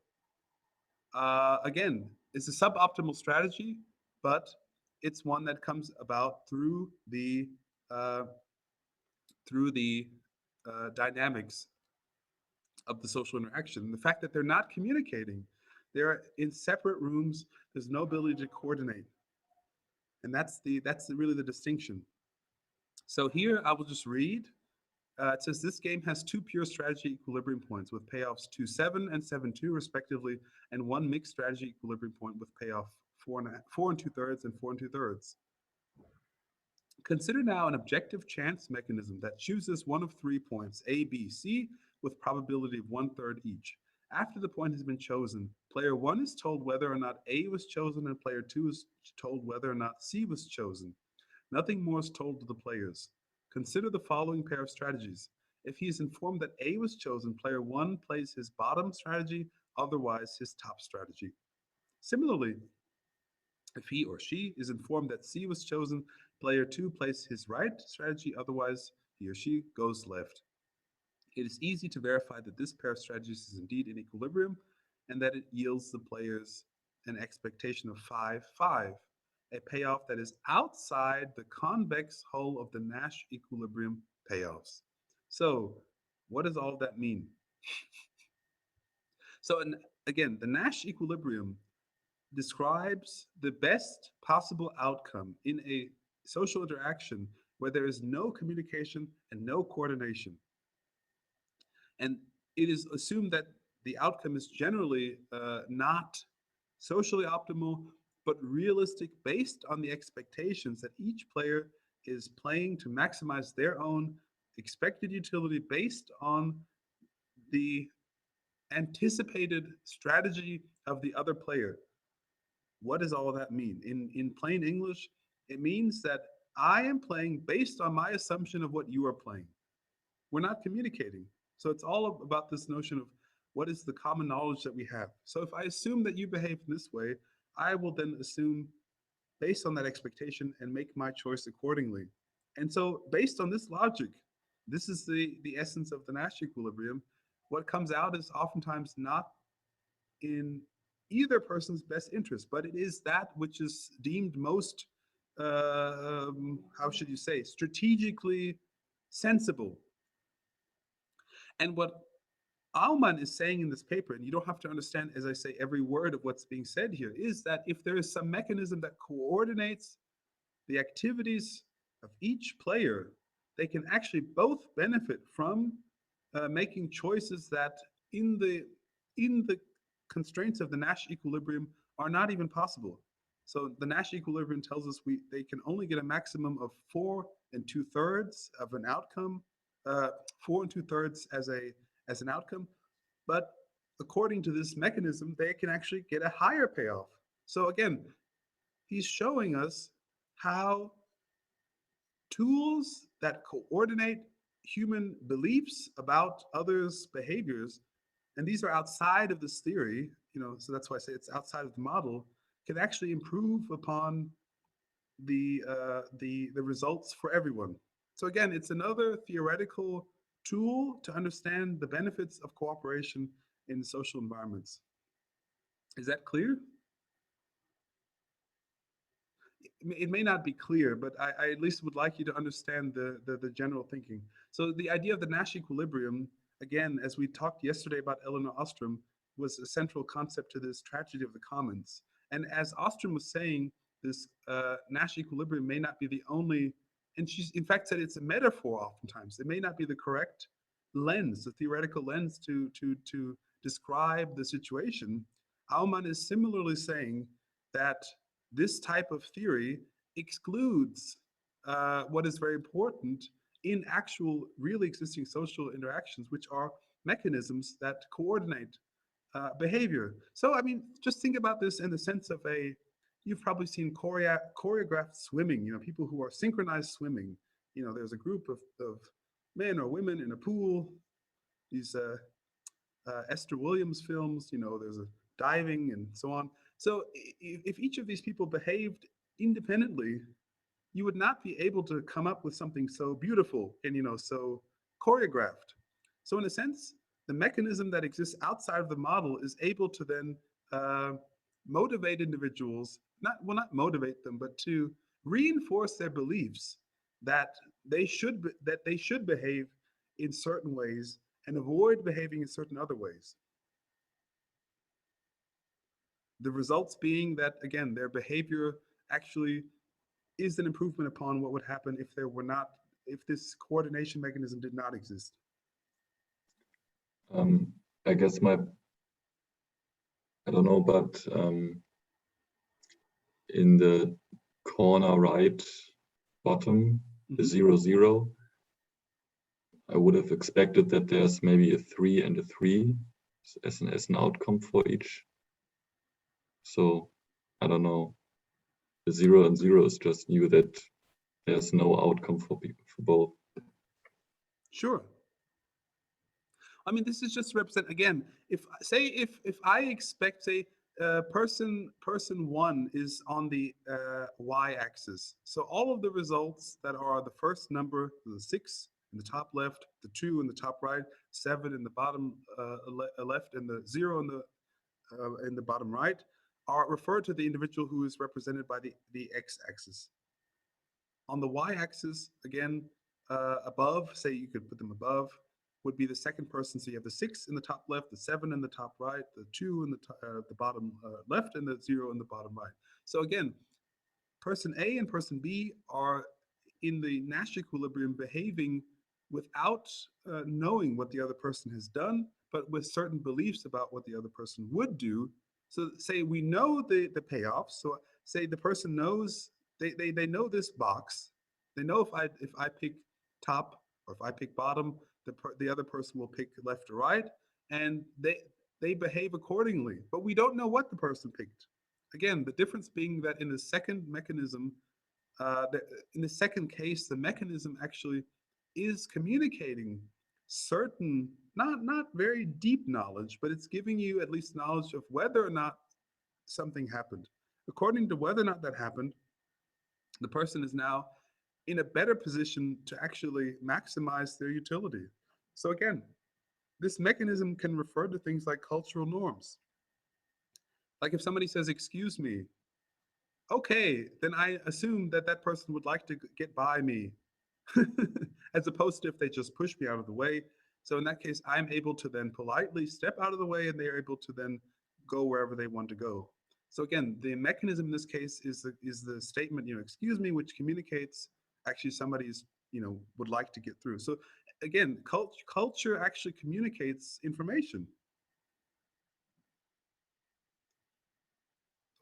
Again, it's a suboptimal strategy, but it's one that comes about through the dynamics of the social interaction. The fact that they're not communicating, they're in separate rooms, there's no ability to coordinate. And that's really the distinction. So here I will just read. It says this game has 2 pure strategy equilibrium points with payoffs 2-7 and 7-2 respectively, and 1 mixed strategy equilibrium point with payoff 4 2/3 and 4 2/3. Consider now an objective chance mechanism that chooses one of 3 points, A, B, C, with probability of 1/3 each. After the point has been chosen, player 1 is told whether or not A was chosen and player 2 is told whether or not C was chosen. Nothing more is told to the players. Consider the following pair of strategies. If he is informed that A was chosen, player 1 plays his bottom strategy, otherwise his top strategy. Similarly, if he or she is informed that C was chosen, player 2 plays his right strategy, otherwise he or she goes left. It is easy to verify that this pair of strategies is indeed in equilibrium and that it yields the players an expectation of 5-5. A payoff that is outside the convex hull of the Nash equilibrium payoffs. So what does all of that mean? So again, the Nash equilibrium describes the best possible outcome in a social interaction where there is no communication and no coordination. And it is assumed that the outcome is generally not socially optimal, but realistic based on the expectations that each player is playing to maximize their own expected utility based on the anticipated strategy of the other player. What does all of that mean? In plain English, it means that I am playing based on my assumption of what you are playing. We're not communicating. So it's all about this notion of what is the common knowledge that we have. So if I assume that you behave in this way, I will then assume based on that expectation and make my choice accordingly. And so based on this logic, this is the essence of the Nash equilibrium. What comes out is oftentimes not in either person's best interest, but it is that which is deemed most, how should you say, strategically sensible. And what Aumann is saying in this paper, and you don't have to understand, as I say, every word of what's being said here, is that if there is some mechanism that coordinates the activities of each player, they can actually both benefit from making choices that in the constraints of the Nash equilibrium are not even possible. So the Nash equilibrium tells us they can only get a maximum of 4 2/3 of an outcome, 4 2/3 as an outcome, but according to this mechanism, they can actually get a higher payoff. So again, he's showing us how tools that coordinate human beliefs about others' behaviors, and these are outside of this theory, so that's why I say it's outside of the model, can actually improve upon the results for everyone. So again, it's another theoretical tool to understand the benefits of cooperation in social environments. Is that clear? It may not be clear, but I at least would like you to understand the general thinking. So the idea of the Nash equilibrium, again, as we talked yesterday about Elinor Ostrom, was a central concept to this tragedy of the commons. And as Ostrom was saying, this Nash equilibrium may not be the only, and she's in fact said it's a metaphor oftentimes. It may not be the correct lens, the theoretical lens to describe the situation. Aumann is similarly saying that this type of theory excludes what is very important in actual, really existing social interactions, which are mechanisms that coordinate behavior. So, I mean, just think about this in the sense of you've probably seen choreographed swimming, people who are synchronized swimming. There's a group of men or women in a pool, these Esther Williams films, there's a diving and so on. So if each of these people behaved independently, you would not be able to come up with something so beautiful and so choreographed. So in a sense, the mechanism that exists outside of the model is able to then motivate individuals, not motivate them, but to reinforce their beliefs that they should behave in certain ways and avoid behaving in certain other ways. The results being that, again, their behavior actually is an improvement upon what would happen if this coordination mechanism did not exist. I guess I don't know, but in the corner right bottom, the 0, 0, I would have expected that there's maybe a 3 and a 3 as an outcome for each. So I don't know. The 0 and 0 is just new that there's no outcome for both. Sure. I mean, this is just represent, again, if I expect, say, person 1 is on the y-axis. So all of the results that are the first number, the 6 in the top left, the 2 in the top right, 7 in the bottom left, and the 0 in the bottom right, are referred to the individual who is represented by the x-axis. On the y-axis, again, above, say you could put them above, would be the second person. So you have the 6 in the top left, the 7 in the top right, the 2 in the bottom left, and the 0 in the bottom right. So again, person A and person B are in the Nash equilibrium behaving without knowing what the other person has done, but with certain beliefs about what the other person would do. So say we know the payoffs. So say the person knows, they know this box. They know if I pick top or if I pick bottom, the other person will pick left or right, and they behave accordingly. But we don't know what the person picked. Again, the difference being that in the second mechanism, in the second case, the mechanism actually is communicating certain, not very deep knowledge, but it's giving you at least knowledge of whether or not something happened. According to whether or not that happened, the person is now in a better position to actually maximize their utility. So again, this mechanism can refer to things like cultural norms. Like if somebody says, "Excuse me," okay, then I assume that that person would like to get by me, as opposed to if they just push me out of the way. So in that case, I'm able to then politely step out of the way, and they're able to then go wherever they want to go. So again, the mechanism in this case is the statement, "Excuse me," which communicates actually somebody's, would like to get through. So again, culture actually communicates information.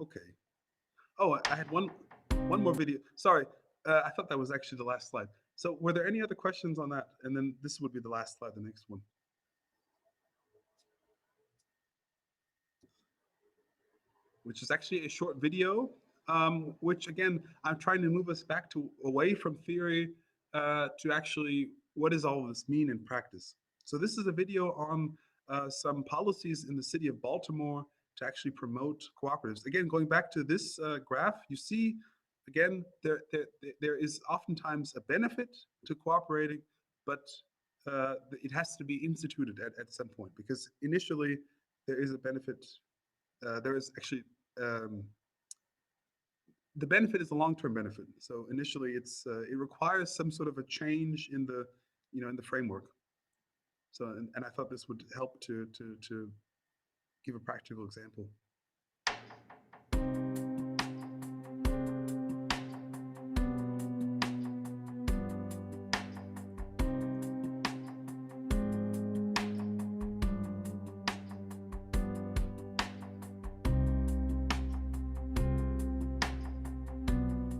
Okay. Oh, I had one more video. Sorry, I thought that was actually the last slide. So were there any other questions on that? And then this would be the last slide, the next one. Which is actually a short video, which again, I'm trying to move us back away from theory to actually what does all of this mean in practice. So this is a video on some policies in the city of Baltimore to actually promote cooperatives. Again, going back to this graph, you see, again, there is oftentimes a benefit to cooperating, but it has to be instituted at some point, because initially there is a benefit. There is actually the benefit is a long-term benefit. So initially, it requires some sort of a change in the in the framework. So and I thought this would help to give a practical example.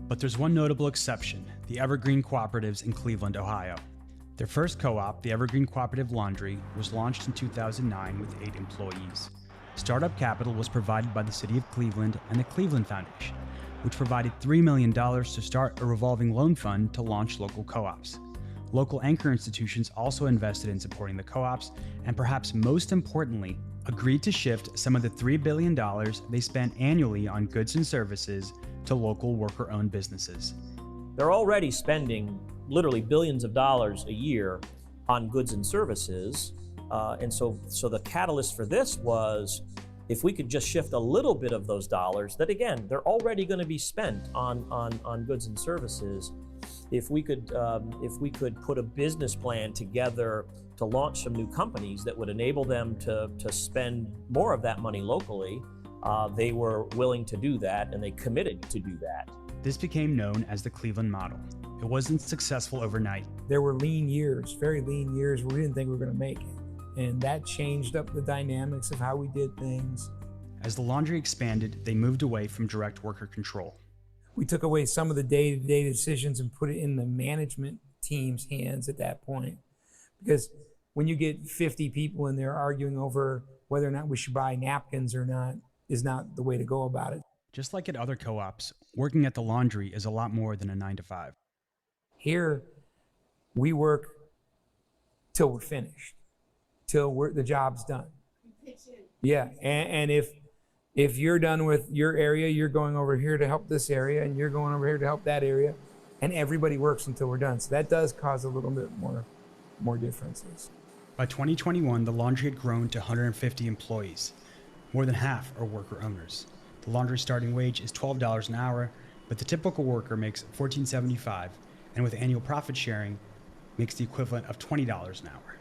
But there's one notable exception, the Evergreen Cooperatives in Cleveland, Ohio. Their first co-op, the Evergreen Cooperative Laundry, was launched in 2009 with 8 employees. Startup capital was provided by the City of Cleveland and the Cleveland Foundation, which provided $3 million to start a revolving loan fund to launch local co-ops. Local anchor institutions also invested in supporting the co-ops, and perhaps most importantly, agreed to shift some of the $3 billion they spent annually on goods and services to local worker-owned businesses. They're already spending literally billions of dollars a year on goods and services, and so the catalyst for this was, if we could just shift a little bit of those dollars that, again, they're already going to be spent on goods and services, if we could put a business plan together to launch some new companies that would enable them to spend more of that money locally, they were willing to do that, and they committed to do that. This became known as the Cleveland model. It wasn't successful overnight. There were lean years, very lean years, where we didn't think we were going to make it. And that changed up the dynamics of how we did things. As the laundry expanded, they moved away from direct worker control. We took away some of the day-to-day decisions and put it in the management team's hands at that point. Because when you get 50 people in there arguing over whether or not we should buy napkins or not, is not the way to go about it. Just like at other co-ops, working at the laundry is a lot more than a 9-to-5. Here, we work till we're finished, till the job's done. Yeah, and if you're done with your area, you're going over here to help this area, and you're going over here to help that area, and everybody works until we're done. So that does cause a little bit more differences. By 2021, the laundry had grown to 150 employees. More than half are worker owners. The laundry starting wage is $12 an hour, but the typical worker makes $14.75, and with annual profit sharing, makes the equivalent of $20 an hour.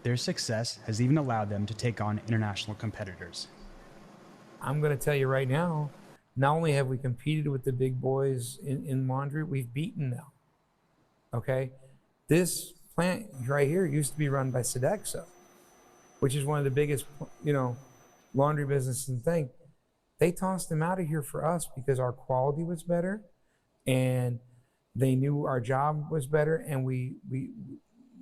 Their success has even allowed them to take on international competitors. I'm going to tell you right now, not only have we competed with the big boys in laundry, we've beaten them. Okay? This plant right here used to be run by Sodexo, which is one of the biggest, laundry businesses in the thing. They tossed them out of here for us because our quality was better, and they knew our job was better, and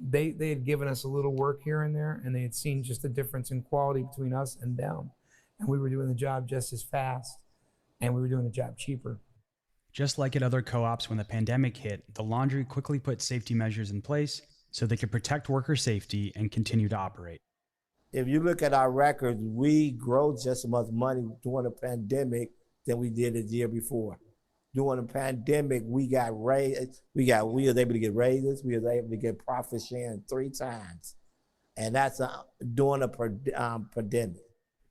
they had given us a little work here and there, and they had seen just the difference in quality between us and them, and we were doing the job just as fast, and we were doing the job cheaper. Just like at other co-ops when the pandemic hit, the laundry quickly put safety measures in place so they could protect worker safety and continue to operate. If you look at our records, we grow just as much money during the pandemic than we did the year before. During the pandemic, we was able to get raises, we was able to get profit sharing 3 times. And that's during a pandemic.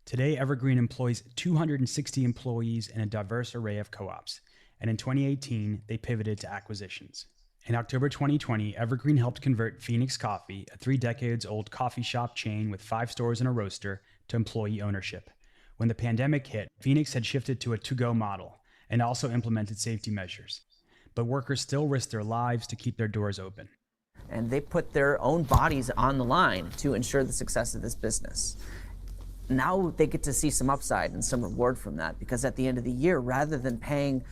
Today, Evergreen employs 260 employees in a diverse array of co-ops. And in 2018, they pivoted to acquisitions. In October 2020, Evergreen helped convert Phoenix Coffee, a 3 decades old coffee shop chain with 5 stores and a roaster, to employee ownership. When the pandemic hit, Phoenix had shifted to a to-go model and also implemented safety measures. But workers still risked their lives to keep their doors open. And they put their own bodies on the line to ensure the success of this business. Now they get to see some upside and some reward from that, because at the end of the year, rather than paying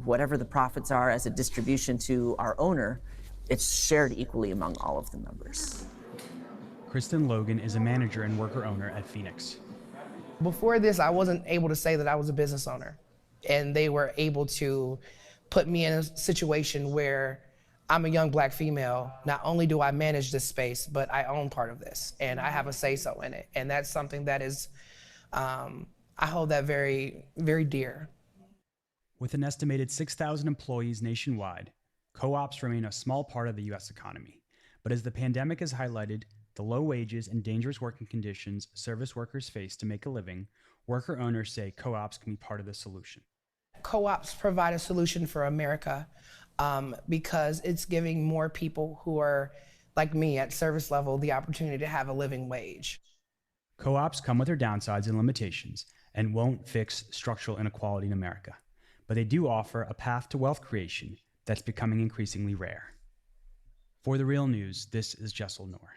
whatever the profits are as a distribution to our owner, it's shared equally among all of the members. Kristen Logan is a manager and worker owner at Phoenix. Before this, I wasn't able to say that I was a business owner, and they were able to put me in a situation where I'm a young Black female. Not only do I manage this space, but I own part of this, and I have a say-so in it. And that's something that is, I hold that very, very dear. With an estimated 6,000 employees nationwide, co-ops remain a small part of the U.S. economy. But as the pandemic has highlighted the low wages and dangerous working conditions service workers face to make a living, worker owners say co-ops can be part of the solution. Co-ops provide a solution for America. Because it's giving more people who are like me at service level the opportunity to have a living wage. Co-ops come with their downsides and limitations and won't fix structural inequality in America, but they do offer a path to wealth creation that's becoming increasingly rare. For The Real News, this is Jessel Noor.